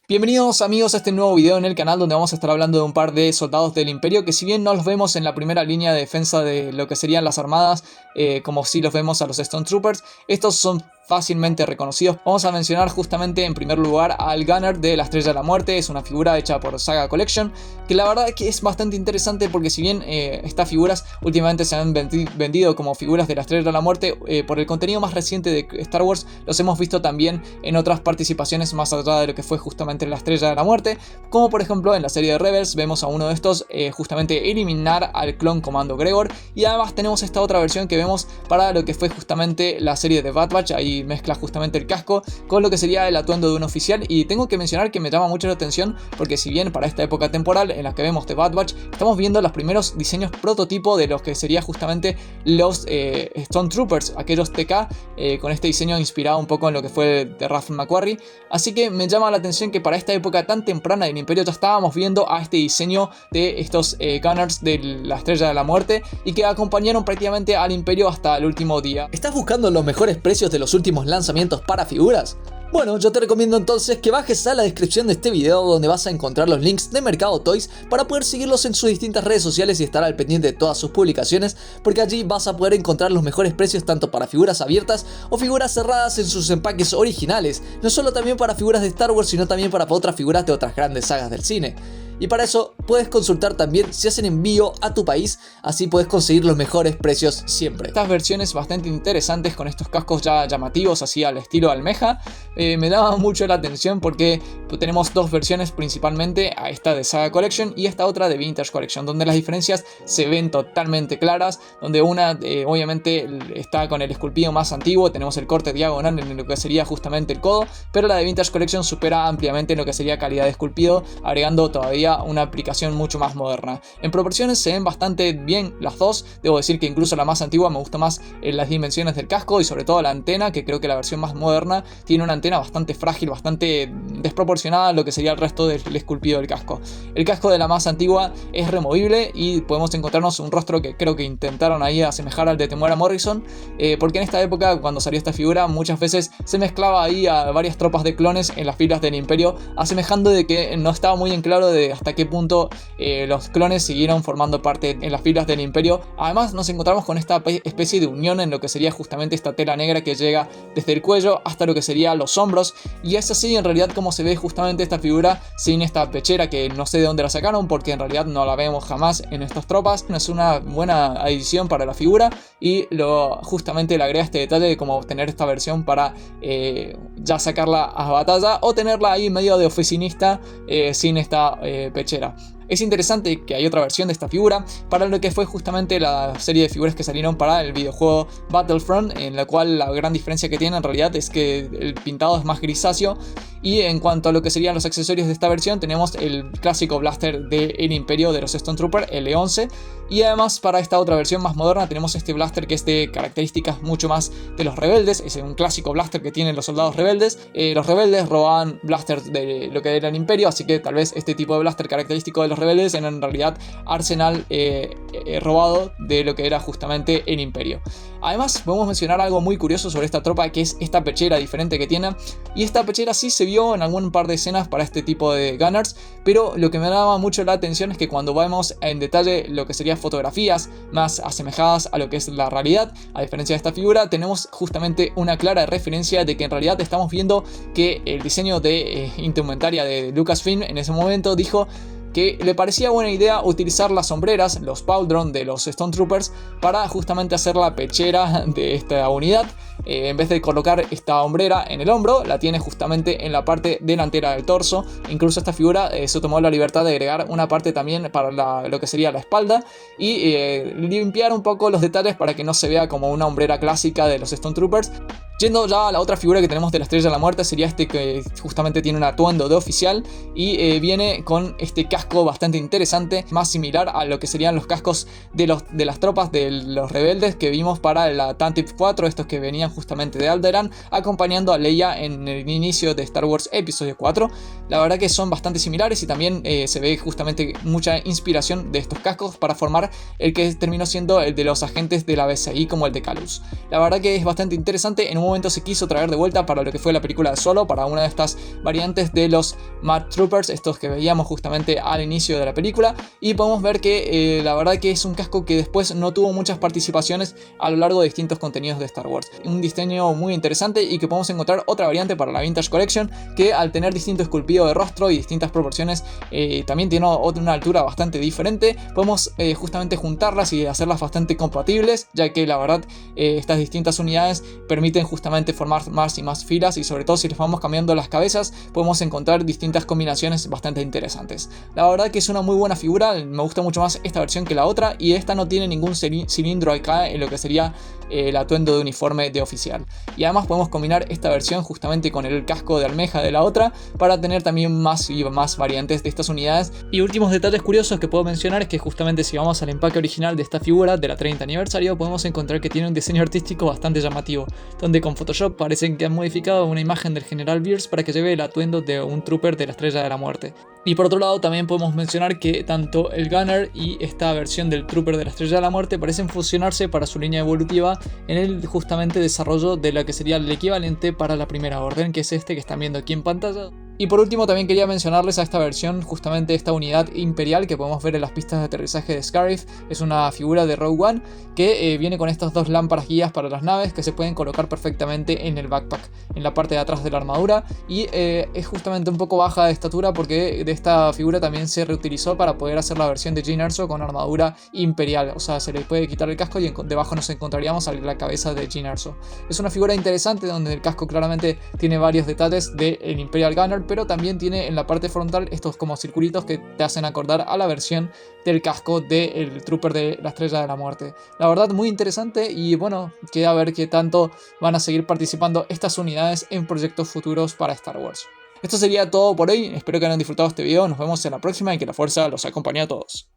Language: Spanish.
Bienvenidos amigos a este nuevo video en el canal donde vamos a estar hablando de un par de soldados del Imperio que si bien no los vemos en la primera línea de defensa de lo que serían las armadas, como si los vemos a los Stone Troopers, estos son fácilmente reconocidos. Vamos a mencionar justamente en primer lugar al Gunner de la Estrella de la Muerte. Es una figura hecha por Saga Collection que la verdad que es bastante interesante porque si bien estas figuras últimamente se han vendido como figuras de la Estrella de la Muerte, por el contenido más reciente de Star Wars los hemos visto también en otras participaciones más allá de lo que fue justamente la Estrella de la Muerte, como por ejemplo en la serie de Rebels vemos a uno de estos justamente eliminar al clon Comando Gregor, y además tenemos esta otra versión que vemos para lo que fue justamente la serie de Bad Batch. Ahí mezcla justamente el casco con lo que sería el atuendo de un oficial, y tengo que mencionar que me llama mucho la atención porque si bien para esta época temporal en la que vemos de Bad Batch estamos viendo los primeros diseños prototipo de los que sería justamente los Stone Troopers, aquellos TK, con este diseño inspirado un poco en lo que fue de Ralph McQuarrie, así que me llama la atención que para esta época tan temprana del Imperio ya estábamos viendo a este diseño de estos Gunners de la Estrella de la Muerte y que acompañaron prácticamente al Imperio hasta el último día. ¿Estás buscando los mejores precios de los últimos lanzamientos para figuras? Bueno, yo te recomiendo entonces que bajes a la descripción de este video donde vas a encontrar los links de Mercado Toys para poder seguirlos en sus distintas redes sociales y estar al pendiente de todas sus publicaciones, porque allí vas a poder encontrar los mejores precios tanto para figuras abiertas o figuras cerradas en sus empaques originales, no solo también para figuras de Star Wars sino también para otras figuras de otras grandes sagas del cine. Y para eso puedes consultar también si hacen envío a tu país, así puedes conseguir los mejores precios siempre. Estas versiones bastante interesantes con estos cascos ya llamativos así al estilo almeja, me daba mucho la atención porque tenemos dos versiones principalmente, a esta de Saga Collection y esta otra de Vintage Collection, donde las diferencias se ven totalmente claras, donde una obviamente está con el esculpido más antiguo, tenemos el corte diagonal en lo que sería justamente el codo, pero la de Vintage Collection supera ampliamente en lo que sería calidad de esculpido, agregando todavía una aplicación mucho más moderna. En proporciones se ven bastante bien las dos, debo decir que incluso la más antigua me gusta más en las dimensiones del casco y sobre todo la antena, que creo que la versión más moderna tiene una antena bastante frágil, bastante desproporcionada a lo que sería el resto del esculpido del casco. El casco de la más antigua es removible y podemos encontrarnos un rostro que creo que intentaron ahí asemejar al de Temuera Morrison, porque en esta época cuando salió esta figura muchas veces se mezclaba ahí a varias tropas de clones en las filas del Imperio, asemejando de que no estaba muy en claro de hasta qué punto los clones siguieron formando parte en las filas del Imperio. Además nos encontramos con esta especie de unión en lo que sería justamente esta tela negra que llega desde el cuello hasta lo que sería los hombros, y es así en realidad como se ve justamente esta figura sin esta pechera que no sé de dónde la sacaron porque en realidad no la vemos jamás en estas tropas. Es una buena adición para la figura y justamente le agrega este detalle de cómo obtener esta versión para ya sacarla a batalla o tenerla ahí medio de oficinista sin esta pechera. Es interesante que hay otra versión de esta figura para lo que fue justamente la serie de figuras que salieron para el videojuego Battlefront, en la cual la gran diferencia que tiene en realidad es que el pintado es más grisáceo. Y en cuanto a lo que serían los accesorios de esta versión, tenemos el clásico blaster del Imperio de los Stone Troopers, el E11, y además para esta otra versión más moderna tenemos este blaster que es de características mucho más de los rebeldes. Es un clásico blaster que tienen los soldados rebeldes. Los rebeldes robaban blasters de lo que era el Imperio, así que tal vez este tipo de blaster característico de los rebeldes era en realidad arsenal robado de lo que era justamente el Imperio. Además podemos mencionar algo muy curioso sobre esta tropa, que es esta pechera diferente que tiene, y esta pechera sí se vio en algún par de escenas para este tipo de Gunners, pero lo que me daba mucho la atención es que cuando vemos en detalle lo que serían fotografías más asemejadas a lo que es la realidad, a diferencia de esta figura, tenemos justamente una clara referencia de que en realidad estamos viendo que el diseño de indumentaria de Lucasfilm en ese momento dijo que le parecía buena idea utilizar las sombreras, los pauldron de los Stone Troopers, para justamente hacer la pechera de esta unidad. En vez de colocar esta hombrera en el hombro, la tiene justamente en la parte delantera del torso. Incluso esta figura se tomó la libertad de agregar una parte también para lo que sería la espalda y limpiar un poco los detalles para que no se vea como una hombrera clásica de los Stone Troopers. Yendo ya a la otra figura que tenemos de la Estrella de la Muerte, sería este que justamente tiene un atuendo de oficial y viene con este casco bastante interesante, más similar a lo que serían los cascos de las tropas de los rebeldes que vimos para la Tantive 4, estos que venían justamente de Alderaan acompañando a Leia en el inicio de Star Wars Episodio 4. La verdad que son bastante similares y también se ve justamente mucha inspiración de estos cascos para formar el que terminó siendo el de los agentes de la BCI como el de Calus. La verdad que es bastante interesante. En un momento se quiso traer de vuelta para lo que fue la película de Solo, para una de estas variantes de los Mad Troopers, estos que veíamos justamente al inicio de la película, y podemos ver que la verdad que es un casco que después no tuvo muchas participaciones a lo largo de distintos contenidos de Star Wars. Un diseño muy interesante y que podemos encontrar otra variante para la Vintage Collection que al tener distinto esculpido de rostro y distintas proporciones también tiene una altura bastante diferente. Podemos justamente juntarlas y hacerlas bastante compatibles, ya que la verdad estas distintas unidades permiten justamente formar más y más filas, y sobre todo si les vamos cambiando las cabezas podemos encontrar distintas combinaciones bastante interesantes. La verdad que es una muy buena figura, me gusta mucho más esta versión que la otra, y esta no tiene ningún cilindro acá en lo que sería el atuendo de uniforme de oficial. Y además podemos combinar esta versión justamente con el casco de almeja de la otra para tener también más y más variantes de estas unidades. Y últimos detalles curiosos que puedo mencionar es que justamente si vamos al empaque original de esta figura de la 30 aniversario podemos encontrar que tiene un diseño artístico bastante llamativo, donde con Photoshop parecen que han modificado una imagen del General Beers para que lleve el atuendo de un trooper de la Estrella de la Muerte. Y por otro lado también podemos mencionar que tanto el Gunner y esta versión del Trooper de la Estrella de la Muerte parecen fusionarse para su línea evolutiva en el justamente desarrollo de lo que sería el equivalente para la Primera Orden, que es este que están viendo aquí en pantalla. Y por último también quería mencionarles a esta versión, justamente esta unidad imperial que podemos ver en las pistas de aterrizaje de Scarif. Es una figura de Rogue One que viene con estas dos lámparas guías para las naves que se pueden colocar perfectamente en el backpack, en la parte de atrás de la armadura, y es justamente un poco baja de estatura porque de esta figura también se reutilizó para poder hacer la versión de Jyn Erso con armadura imperial, o sea se le puede quitar el casco y debajo nos encontraríamos a la cabeza de Jyn Erso. Es una figura interesante donde el casco claramente tiene varios detalles del Imperial Gunner, pero también tiene en la parte frontal estos como circulitos que te hacen acordar a la versión del casco del Trooper de la Estrella de la Muerte. La verdad muy interesante, y bueno, queda a ver qué tanto van a seguir participando estas unidades en proyectos futuros para Star Wars. Esto sería todo por hoy, espero que hayan disfrutado este video, nos vemos en la próxima y que la fuerza los acompañe a todos.